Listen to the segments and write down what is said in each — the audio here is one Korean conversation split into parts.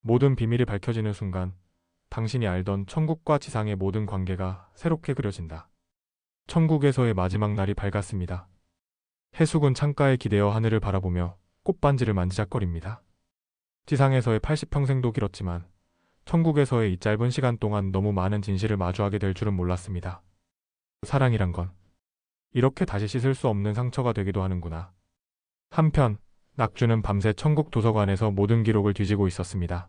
모든 비밀이 밝혀지는 순간 당신이 알던 천국과 지상의 모든 관계가 새롭게 그려진다. 천국에서의 마지막 날이 밝았습니다. 해숙은 창가에 기대어 하늘을 바라보며 꽃반지를 만지작거립니다. 지상에서의 80평생도 길었지만 천국에서의 이 짧은 시간 동안 너무 많은 진실을 마주하게 될 줄은 몰랐습니다. 사랑이란 건 이렇게 다시 씻을 수 없는 상처가 되기도 하는구나. 한편 낙주는 밤새 천국 도서관에서 모든 기록을 뒤지고 있었습니다.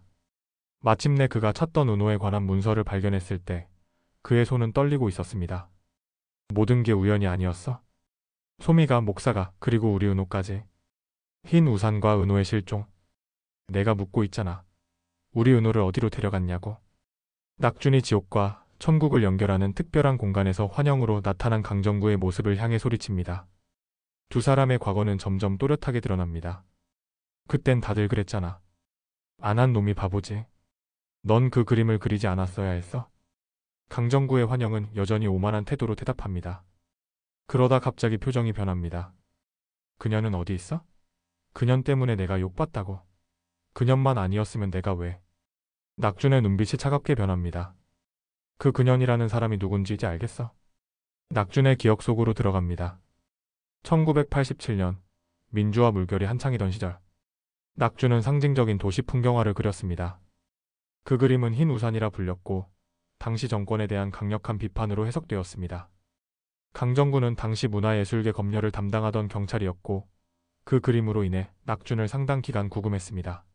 마침내 그가 찾던 은호에 관한 문서를 발견했을 때 그의 손은 떨리고 있었습니다. 모든 게 우연이 아니었어? 소미가, 목사가, 그리고 우리 은호까지. 흰 우산과 은호의 실종. 내가 묻고 있잖아. 우리 은호를 어디로 데려갔냐고. 낙준이 지옥과 천국을 연결하는 특별한 공간에서 환영으로 나타난 강정구의 모습을 향해 소리칩니다. 두 사람의 과거는 점점 또렷하게 드러납니다. 그땐 다들 그랬잖아. 안 한 놈이 바보지. 넌 그 그림을 그리지 않았어야 했어? 강정구의 환영은 여전히 오만한 태도로 대답합니다. 그러다 갑자기 표정이 변합니다. 그녀는 어디 있어? 그년 때문에 내가 욕받다고. 그년만 아니었으면 내가 왜. 낙준의 눈빛이 차갑게 변합니다. 그 그년이라는 사람이 누군지 이제 알겠어? 낙준의 기억 속으로 들어갑니다. 1987년 민주화 물결이 한창이던 시절 낙준은 상징적인 도시 풍경화를 그렸습니다. 그 그림은 흰 우산이라 불렸고 당시 정권에 대한 강력한 비판으로 해석되었습니다. 강정구는 당시 문화예술계 검열을 담당하던 경찰이었고 그 그림으로 인해 낙준을 상당 기간 구금했습니다.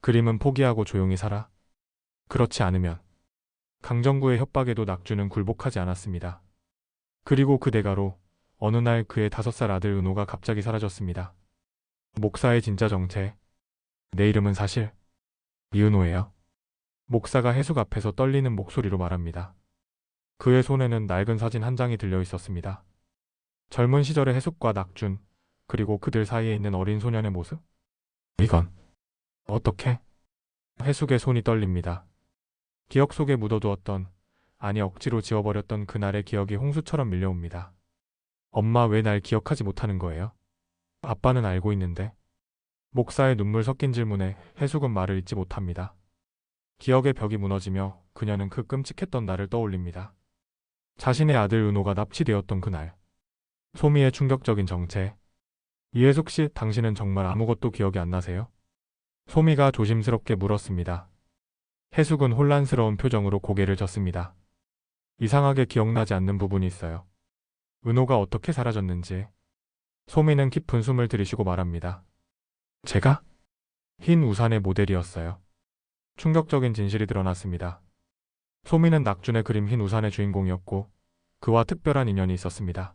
그림은 포기하고 조용히 살아? 그렇지 않으면. 강정구의 협박에도 낙준은 굴복하지 않았습니다. 그리고 그 대가로 어느 날 그의 5살 아들 은호가 갑자기 사라졌습니다. 목사의 진짜 정체. 내 이름은 사실 이은호예요. 목사가 해숙 앞에서 떨리는 목소리로 말합니다. 그의 손에는 낡은 사진 한 장이 들려 있었습니다. 젊은 시절의 해숙과 낙준, 그리고 그들 사이에 있는 어린 소년의 모습? 이건 어떻게? 해숙의 손이 떨립니다. 기억 속에 묻어두었던, 아니 억지로 지워버렸던 그날의 기억이 홍수처럼 밀려옵니다. 엄마 왜 날 기억하지 못하는 거예요? 아빠는 알고 있는데. 목사의 눈물 섞인 질문에 해숙은 말을 잇지 못합니다. 기억의 벽이 무너지며 그녀는 그 끔찍했던 날을 떠올립니다. 자신의 아들 은호가 납치되었던 그날. 소미의 충격적인 정체. 이해숙 씨, 당신은 정말 아무것도 기억이 안 나세요? 소미가 조심스럽게 물었습니다. 해숙은 혼란스러운 표정으로 고개를 젓습니다. 이상하게 기억나지 않는 부분이 있어요. 은호가 어떻게 사라졌는지. 소미는 깊은 숨을 들이쉬고 말합니다. 제가? 흰 우산의 모델이었어요. 충격적인 진실이 드러났습니다. 소미는 낙준의 그림 흰 우산의 주인공이었고 그와 특별한 인연이 있었습니다.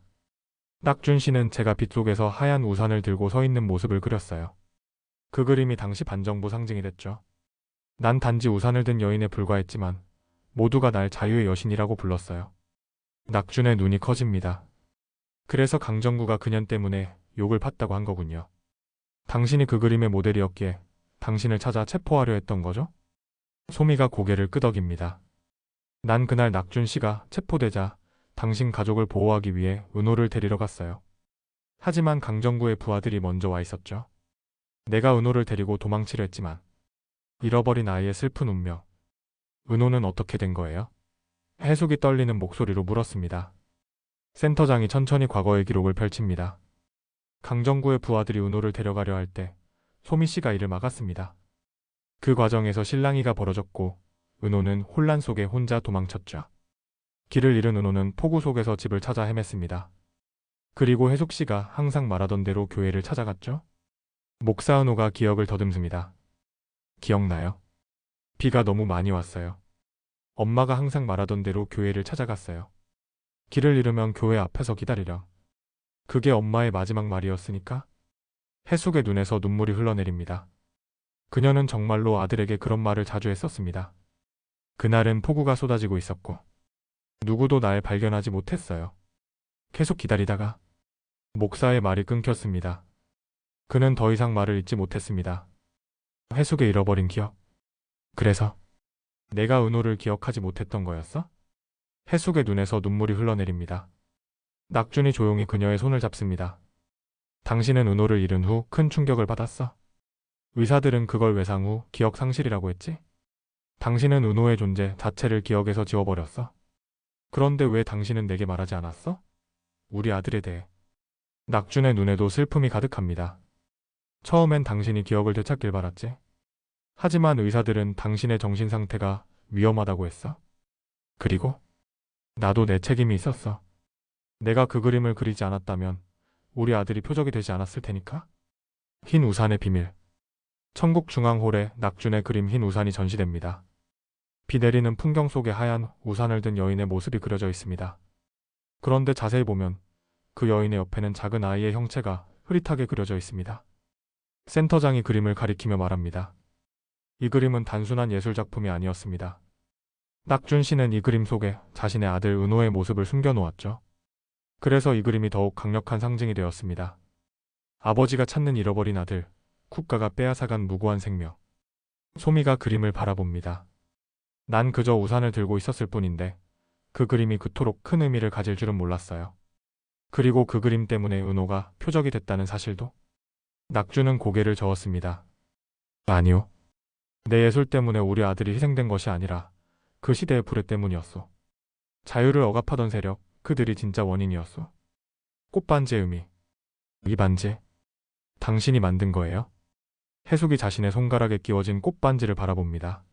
낙준 씨는 제가 빗속에서 하얀 우산을 들고 서 있는 모습을 그렸어요. 그 그림이 당시 반정부 상징이 됐죠. 난 단지 우산을 든 여인에 불과했지만 모두가 날 자유의 여신이라고 불렀어요. 낙준의 눈이 커집니다. 그래서 강정구가 그년 때문에 욕을 팠다고 한 거군요. 당신이 그 그림의 모델이었기에 당신을 찾아 체포하려 했던 거죠? 소미가 고개를 끄덕입니다. 난 그날 낙준 씨가 체포되자 당신 가족을 보호하기 위해 은호를 데리러 갔어요. 하지만 강정구의 부하들이 먼저 와 있었죠. 내가 은호를 데리고 도망치려 했지만 잃어버린 아이의 슬픈 운명. 은호는 어떻게 된 거예요? 해숙이 떨리는 목소리로 물었습니다. 센터장이 천천히 과거의 기록을 펼칩니다. 강정구의 부하들이 은호를 데려가려 할 때 소미 씨가 이를 막았습니다. 그 과정에서 실랑이가 벌어졌고 은호는 혼란 속에 혼자 도망쳤죠. 길을 잃은 은호는 폭우 속에서 집을 찾아 헤맸습니다. 그리고 해숙 씨가 항상 말하던 대로 교회를 찾아갔죠. 목사 은호가 기억을 더듬습니다. 기억나요? 비가 너무 많이 왔어요. 엄마가 항상 말하던 대로 교회를 찾아갔어요. 길을 잃으면 교회 앞에서 기다리렴. 그게 엄마의 마지막 말이었으니까? 해숙의 눈에서 눈물이 흘러내립니다. 그녀는 정말로 아들에게 그런 말을 자주 했었습니다. 그날은 폭우가 쏟아지고 있었고 누구도 날 발견하지 못했어요. 계속 기다리다가 목사의 말이 끊겼습니다. 그는 더 이상 말을 잇지 못했습니다. 해숙의 잃어버린 기억. 그래서 내가 은호를 기억하지 못했던 거였어? 해숙의 눈에서 눈물이 흘러내립니다. 낙준이 조용히 그녀의 손을 잡습니다. 당신은 은호를 잃은 후 큰 충격을 받았어? 의사들은 그걸 외상 후 기억 상실이라고 했지? 당신은 은호의 존재 자체를 기억에서 지워버렸어. 그런데 왜 당신은 내게 말하지 않았어? 우리 아들에 대해. 낙준의 눈에도 슬픔이 가득합니다. 처음엔 당신이 기억을 되찾길 바랐지. 하지만 의사들은 당신의 정신 상태가 위험하다고 했어. 그리고 나도 내 책임이 있었어. 내가 그 그림을 그리지 않았다면 우리 아들이 표적이 되지 않았을 테니까. 흰 우산의 비밀. 천국 중앙홀에 낙준의 그림 흰 우산이 전시됩니다. 비 내리는 풍경 속에 하얀 우산을 든 여인의 모습이 그려져 있습니다. 그런데 자세히 보면 그 여인의 옆에는 작은 아이의 형체가 흐릿하게 그려져 있습니다. 센터장이 그림을 가리키며 말합니다. 이 그림은 단순한 예술작품이 아니었습니다. 낙준 씨는 이 그림 속에 자신의 아들 은호의 모습을 숨겨놓았죠. 그래서 이 그림이 더욱 강력한 상징이 되었습니다. 아버지가 찾는 잃어버린 아들, 국가가 빼앗아간 무고한 생명. 소미가 그림을 바라봅니다. 난 그저 우산을 들고 있었을 뿐인데 그 그림이 그토록 큰 의미를 가질 줄은 몰랐어요. 그리고 그 그림 때문에 은호가 표적이 됐다는 사실도. 낙준은 고개를 저었습니다. 아니요. 내 예술 때문에 우리 아들이 희생된 것이 아니라 그 시대의 불의 때문이었소. 자유를 억압하던 세력, 그들이 진짜 원인이었소. 꽃반지의 의미. 이 반지, 당신이 만든 거예요? 해숙이 자신의 손가락에 끼워진 꽃반지를 바라봅니다.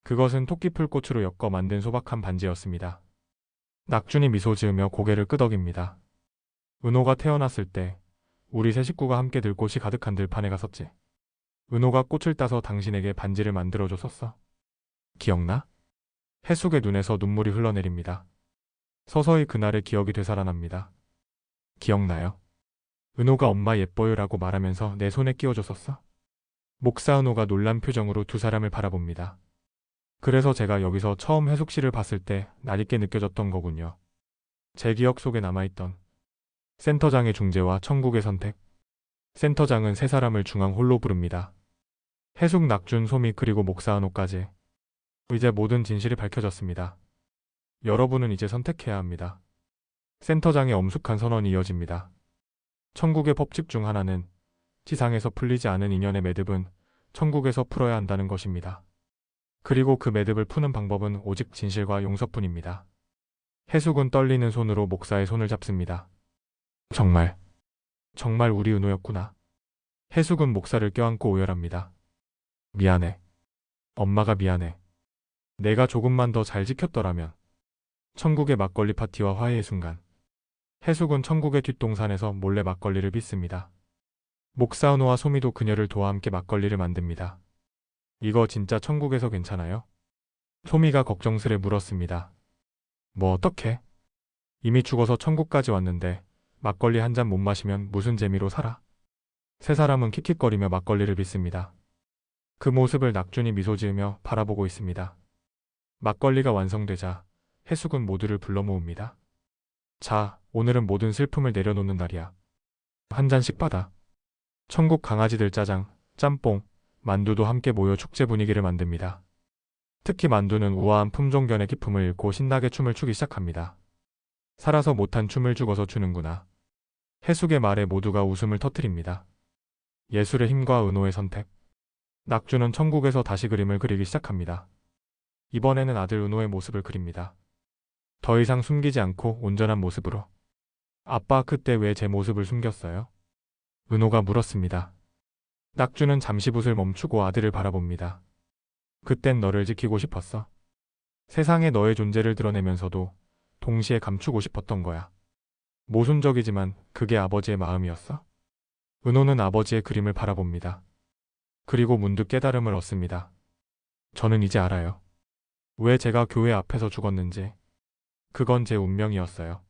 그것은 토끼풀꽃으로 엮어 만든 소박한 반지였습니다. 낙준이 미소 지으며 고개를 끄덕입니다. 은호가 태어났을 때 우리 세 식구가 함께 들 꽃이 가득한 들판에 갔었지. 은호가 꽃을 따서 당신에게 반지를 만들어줬었어. 기억나? 해숙의 눈에서 눈물이 흘러내립니다. 서서히 그날의 기억이 되살아납니다. 기억나요? 은호가 엄마 예뻐요라고 말하면서 내 손에 끼워줬었어. 목사 은호가 놀란 표정으로 두 사람을 바라봅니다. 그래서 제가 여기서 처음 해숙 씨를 봤을 때 낯익게 느껴졌던 거군요. 제 기억 속에 남아있던 센터장의 중재와 천국의 선택. 센터장은 세 사람을 중앙 홀로 부릅니다. 해숙, 낙준, 소미 그리고 목사 은호까지. 이제 모든 진실이 밝혀졌습니다. 여러분은 이제 선택해야 합니다. 센터장의 엄숙한 선언이 이어집니다. 천국의 법칙 중 하나는 지상에서 풀리지 않은 인연의 매듭은 천국에서 풀어야 한다는 것입니다. 그리고 그 매듭을 푸는 방법은 오직 진실과 용서뿐입니다. 해숙은 떨리는 손으로 목사의 손을 잡습니다. 정말 우리 은호였구나. 해숙은 목사를 껴안고 오열합니다. 미안해. 엄마가 미안해. 내가 조금만 더 잘 지켰더라면. 천국의 막걸리 파티와 화해의 순간. 해숙은 천국의 뒷동산에서 몰래 막걸리를 빚습니다. 목사 은호와 소미도 그녀를 도와 함께 막걸리를 만듭니다. 이거 진짜 천국에서 괜찮아요? 소미가 걱정스레 물었습니다. 뭐 어떡해? 이미 죽어서 천국까지 왔는데 막걸리 한 잔 못 마시면 무슨 재미로 살아? 세 사람은 킥킥거리며 막걸리를 빚습니다. 그 모습을 낙준이 미소 지으며 바라보고 있습니다. 막걸리가 완성되자 해숙은 모두를 불러 모읍니다. 자, 오늘은 모든 슬픔을 내려놓는 날이야. 한 잔씩 받아. 천국 강아지들 짜장, 짬뽕, 만두도 함께 모여 축제 분위기를 만듭니다. 특히 만두는 우아한 품종견의 기품을 잃고 신나게 춤을 추기 시작합니다. 살아서 못한 춤을 죽어서 추는구나. 해숙의 말에 모두가 웃음을 터뜨립니다. 예술의 힘과 은호의 선택. 낙준은 천국에서 다시 그림을 그리기 시작합니다. 이번에는 아들 은호의 모습을 그립니다. 더 이상 숨기지 않고 온전한 모습으로. 아빠, 그때 왜 제 모습을 숨겼어요? 은호가 물었습니다. 낙준은 잠시 붓을 멈추고 아들을 바라봅니다. 그땐 너를 지키고 싶었어. 세상에 너의 존재를 드러내면서도 동시에 감추고 싶었던 거야. 모순적이지만 그게 아버지의 마음이었어. 은호는 아버지의 그림을 바라봅니다. 그리고 문득 깨달음을 얻습니다. 저는 이제 알아요. 왜 제가 교회 앞에서 죽었는지. 그건 제 운명이었어요.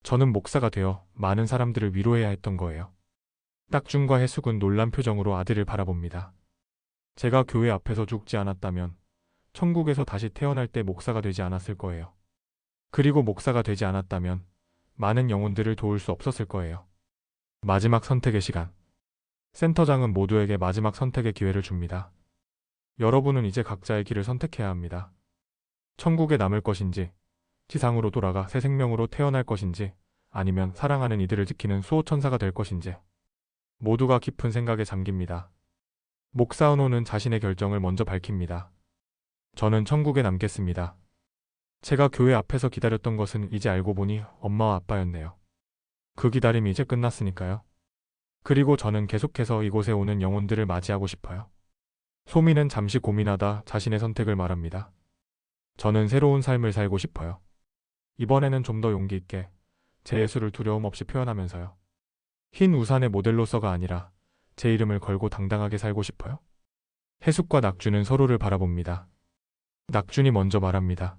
저는 목사가 되어 많은 사람들을 위로해야 했던 거예요. 낙준과 해숙은 놀란 표정으로 아들을 바라봅니다. 제가 교회 앞에서 죽지 않았다면 천국에서 다시 태어날 때 목사가 되지 않았을 거예요. 그리고 목사가 되지 않았다면 많은 영혼들을 도울 수 없었을 거예요. 마지막 선택의 시간. 센터장은 모두에게 마지막 선택의 기회를 줍니다. 여러분은 이제 각자의 길을 선택해야 합니다. 천국에 남을 것인지, 지상으로 돌아가 새 생명으로 태어날 것인지, 아니면 사랑하는 이들을 지키는 수호천사가 될 것인지. 모두가 깊은 생각에 잠깁니다. 목사은호는 자신의 결정을 먼저 밝힙니다. 저는 천국에 남겠습니다. 제가 교회 앞에서 기다렸던 것은 이제 알고 보니 엄마와 아빠였네요. 그 기다림이 이제 끝났으니까요. 그리고 저는 계속해서 이곳에 오는 영혼들을 맞이하고 싶어요. 소미는 잠시 고민하다 자신의 선택을 말합니다. 저는 새로운 삶을 살고 싶어요. 이번에는 좀 더 용기 있게 제 예술을 두려움 없이 표현하면서요. 흰 우산의 모델로서가 아니라 제 이름을 걸고 당당하게 살고 싶어요. 해숙과 낙준은 서로를 바라봅니다. 낙준이 먼저 말합니다.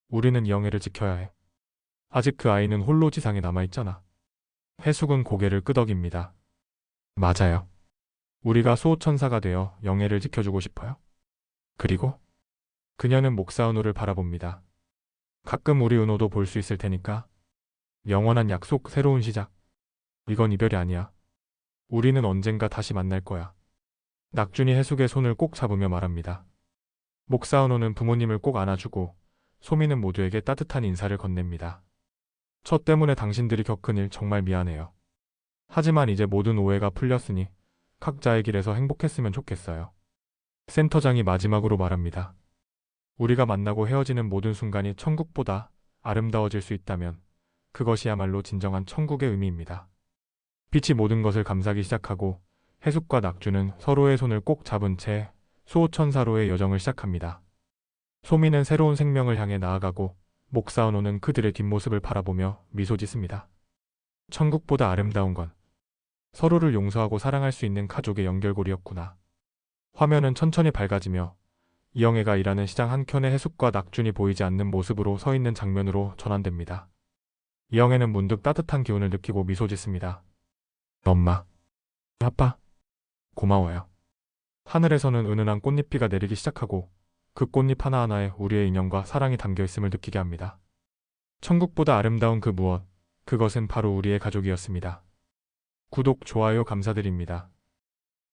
우리는 이 영예를 지켜야 해. 아직 그 아이는 홀로 지상에 남아있잖아. 해숙은 고개를 끄덕입니다. 맞아요. 우리가 수호천사가 되어 영예를 지켜주고 싶어요. 그리고 그녀는 목사은호를 바라봅니다. 가끔 우리 은호도 볼 수 있을 테니까. 영원한 약속, 새로운 시작. 이건 이별이 아니야. 우리는 언젠가 다시 만날 거야. 낙준이 해숙의 손을 꼭 잡으며 말합니다. 목사은호는 부모님을 꼭 안아주고 소미는 모두에게 따뜻한 인사를 건넵니다. 저 때문에 당신들이 겪은 일 정말 미안해요. 하지만 이제 모든 오해가 풀렸으니 각자의 길에서 행복했으면 좋겠어요. 센터장이 마지막으로 말합니다. 우리가 만나고 헤어지는 모든 순간이 천국보다 아름다워질 수 있다면 그것이야말로 진정한 천국의 의미입니다. 빛이 모든 것을 감싸기 시작하고 해숙과 낙주는 서로의 손을 꼭 잡은 채 수호천사로의 여정을 시작합니다. 소미는 새로운 생명을 향해 나아가고 목사은호는 그들의 뒷모습을 바라보며 미소 짓습니다. 천국보다 아름다운 건 서로를 용서하고 사랑할 수 있는 가족의 연결고리였구나. 화면은 천천히 밝아지며 이영애가 일하는 시장 한켠에 해숙과 낙준이 보이지 않는 모습으로 서 있는 장면으로 전환됩니다. 이영애는 문득 따뜻한 기운을 느끼고 미소 짓습니다. 엄마, 아빠, 고마워요. 하늘에서는 은은한 꽃잎비가 내리기 시작하고 그 꽃잎 하나하나에 우리의 인연과 사랑이 담겨 있음을 느끼게 합니다. 천국보다 아름다운 그 무엇, 그것은 바로 우리의 가족이었습니다. 구독, 좋아요 감사드립니다.